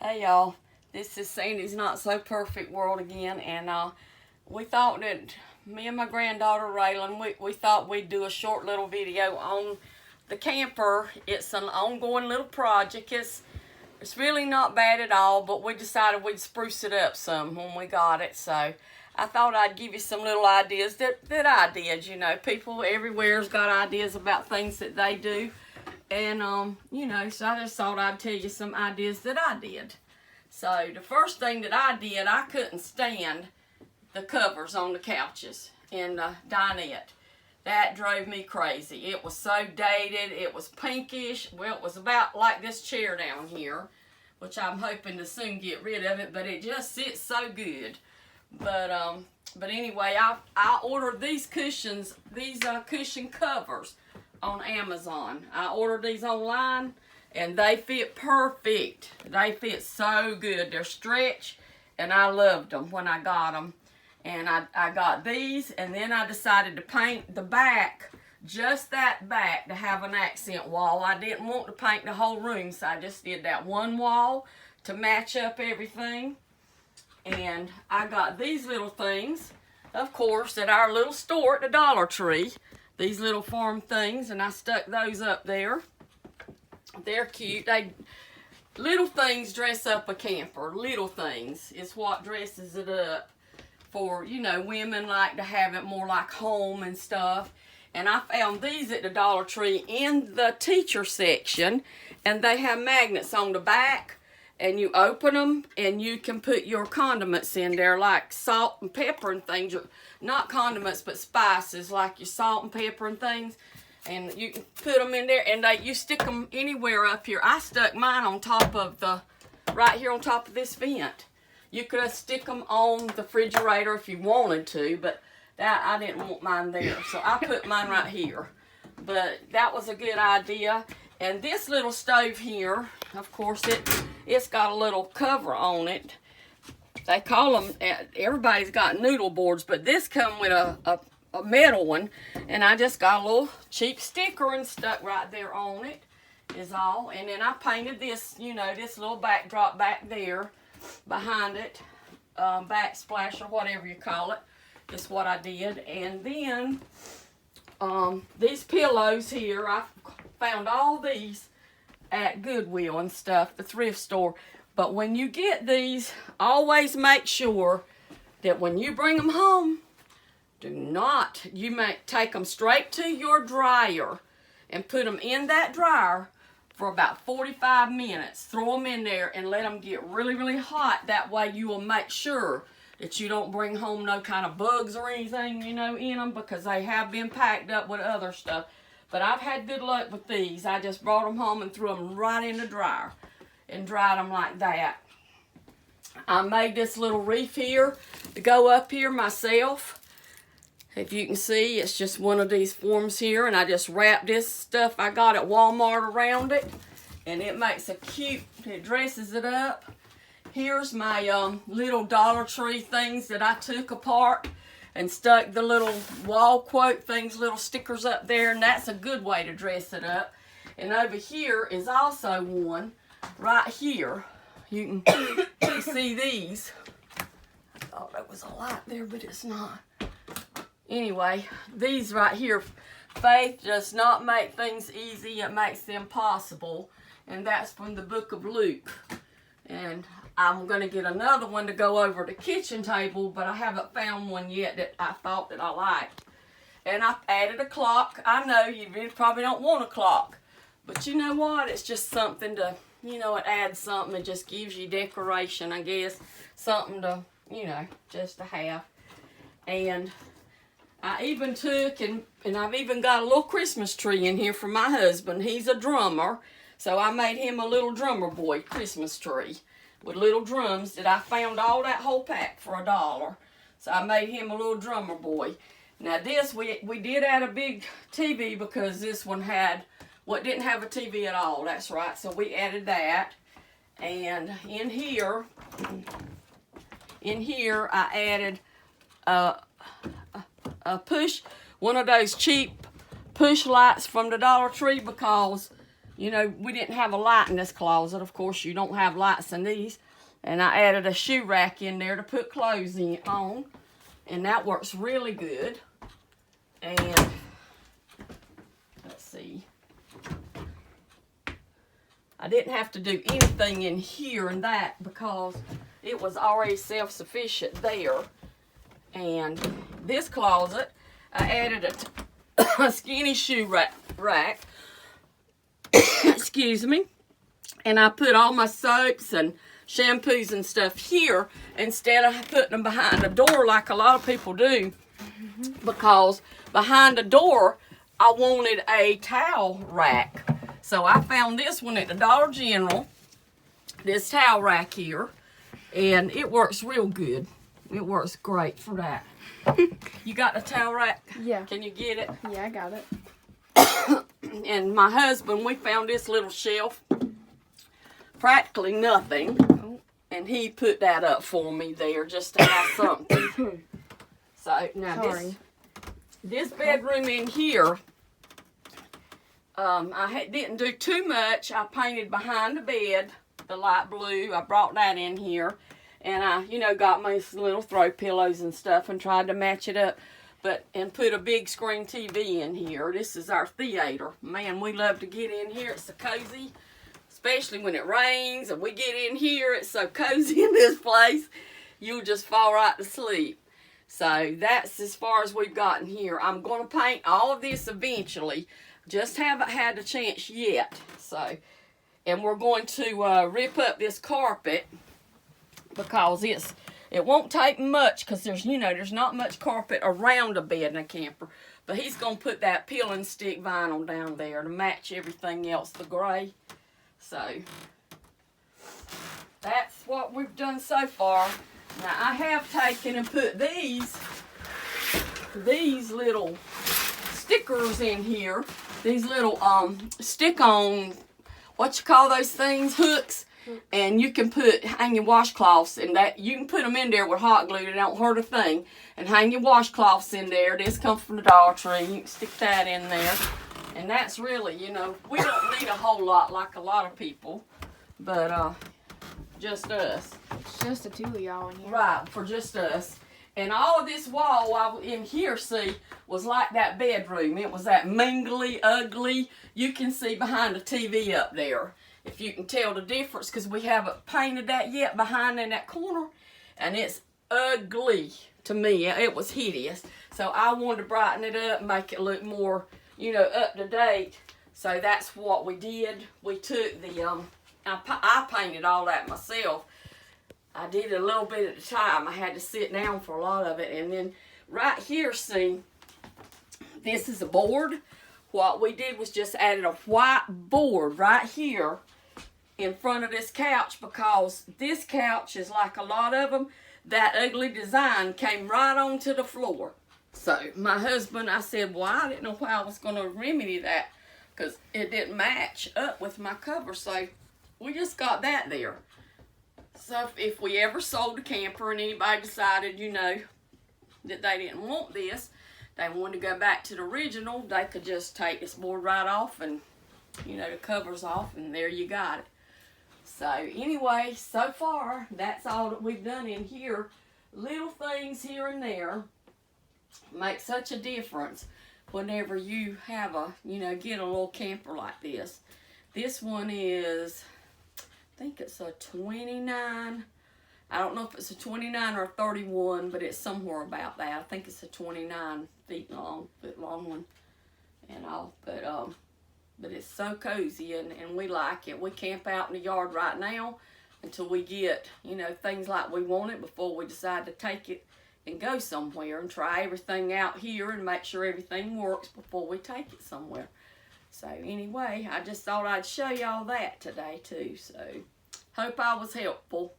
Hey y'all, this is Sandy's Not So Perfect World again, and we thought that me and my granddaughter Raylan, we thought we'd do a short little video on the camper. It's an ongoing little project. It's really not bad at all, but we decided we'd spruce it up some when we got it. So I thought I'd give you some little ideas that I did. You know, people everywhere's got ideas about things that they do. And, you know, so I just thought I'd tell you some ideas that I did. So, the first thing that I did, I couldn't stand the covers on the couches in the dinette. That drove me crazy. It was so dated. It was pinkish. Well, it was about like this chair down here, which I'm hoping to soon get rid of it, but it just sits so good. But anyway, I ordered these cushions, cushion covers on Amazon. I ordered these online and they fit perfect. They fit so good. They're stretch and I loved them when I got them. And I got these, and then I decided to paint the back, just that back, to have an accent wall. I didn't want to paint the whole room, so I just did that one wall to match up everything. And I got these little things, of course, at our little store at the Dollar Tree. These little farm things, and I stuck those up there. They're cute. Little things dress up a camper. Little things is what dresses it up for, you know, women like to have it more like home and stuff. And I found these at the Dollar Tree in the teacher section, and they have magnets on the back, and you open them and you can put your condiments in there, like salt and pepper and things. Not condiments, but spices, like your salt and pepper and things. And you can put them in there, and you stick them anywhere up here. I stuck mine on top of right here on top of this vent. You could stick them on the refrigerator if you wanted to, but I didn't want mine there, so I put mine right here. But that was a good idea. And this little stove here, of course, it's got a little cover on it. They call them, everybody's got noodle boards, but this come with a metal one, and I just got a little cheap sticker and stuck right there on it, is all. And then I painted this, you know, this little backdrop back there behind it, backsplash or whatever you call it, is what I did. And then these pillows here, I found all these at Goodwill and stuff, the thrift store. But when you get these, always make sure that when you bring them home, you may take them straight to your dryer and put them in that dryer for about 45 minutes. Throw them in there and let them get really, really hot. That way you will make sure that you don't bring home no kind of bugs or anything, you know, in them, because they have been packed up with other stuff. But I've had good luck with these. I just brought them home and threw them right in the dryer and dried them like that. I made this little reef here to go up here myself. If you can see, it's just one of these forms here, and I just wrapped this stuff I got at Walmart around it, and it makes a cute, it dresses it up. Here's my little Dollar Tree things that I took apart and stuck the little wall quote things, little stickers up there, and that's a good way to dress it up. And over here is also one right here. You can see these. I thought there was a light there, but it's not. Anyway, these right here, faith does not make things easy, it makes them possible. And that's from the book of Luke. And I'm going to get another one to go over the kitchen table, but I haven't found one yet that I thought that I liked. And I added a clock. I know you probably don't want a clock, but you know what? It's just something to, you know, it adds something. It just gives you decoration, I guess. Something to, you know, just to have. And I even took, and I've even got a little Christmas tree in here for my husband. He's a drummer, so I made him a little drummer boy Christmas tree with little drums that I found all that whole pack for $1. So I made him a little drummer boy. Now this, we did add a big TV because this one didn't have a TV at all. That's right, so we added that. And in here I added one of those cheap push lights from the Dollar Tree, because you know, we didn't have a light in this closet. Of course, you don't have lights in these. And I added a shoe rack in there to put clothes on. And that works really good. And let's see. I didn't have to do anything in here and that because it was already self-sufficient there. And this closet, I added a skinny shoe rack. Excuse me. And I put all my soaps and shampoos and stuff here instead of putting them behind the door like a lot of people do. Because behind the door, I wanted a towel rack. So I found this one at the Dollar General, this towel rack here, and it works real good. It works great for that. You got the towel rack? Yeah. Can you get it? Yeah, I got it. And my husband, we found this little shelf, practically nothing, and he put that up for me there just to have something. So now this bedroom in here, I didn't do too much. I painted behind the bed, the light blue. I brought that in here. And I, you know, got my little throw pillows and stuff and tried to match it up. And put a big screen TV in here. This is our theater. Man, we love to get in here. It's so cozy. Especially when it rains and we get in here. It's so cozy in this place. You'll just fall right to sleep. So that's as far as we've gotten here. I'm going to paint all of this eventually. Just haven't had the chance yet. So, and we're going to rip up this carpet because it won't take much because there's not much carpet around a bed in a camper. But he's going to put that peel and stick vinyl down there to match everything else, the gray. So that's what we've done so far. Now I have taken and put these little stickers in here. These little stick-on, what you call those things, hooks. And you can hang your washcloths in that. You can put them in there with hot glue. They don't hurt a thing. And hang your washcloths in there. This comes from the Dollar Tree. You can stick that in there. And that's really, we don't need a whole lot like a lot of people. But just us. It's just the two of y'all in here. Right, for just us. And all of this wall in here, see, was like that bedroom. It was that mingly, ugly. You can see behind the TV up there. If you can tell the difference, because we haven't painted that yet behind in that corner. And it's ugly to me. It was hideous. So I wanted to brighten it up and make it look more, up to date. So that's what we did. We took the, I painted all that myself. I did it a little bit at a time. I had to sit down for a lot of it. And then right here, see, this is a board. What we did was just added a white board right here in front of this couch because this couch is like a lot of them. That ugly design came right onto the floor. So my husband, I said, well, I didn't know how I was going to remedy that because it didn't match up with my cover. So we just got that there. So if we ever sold a camper and anybody decided, that they didn't want this, they wanted to go back to the original, they could just take this board right off and, the covers off, and there you got it. So anyway, so far, that's all that we've done in here. Little things here and there make such a difference whenever you have get a little camper like this. This one is, I think it's a 29. I don't know if it's a 29 or a 31, but it's somewhere about that. I think it's a 29 foot long one and all. But it's so cozy and we like it. We camp out in the yard right now until we get, things like we want it before we decide to take it and go somewhere and try everything out here and make sure everything works before we take it somewhere. So anyway, I just thought I'd show y'all that today too. So hope I was helpful.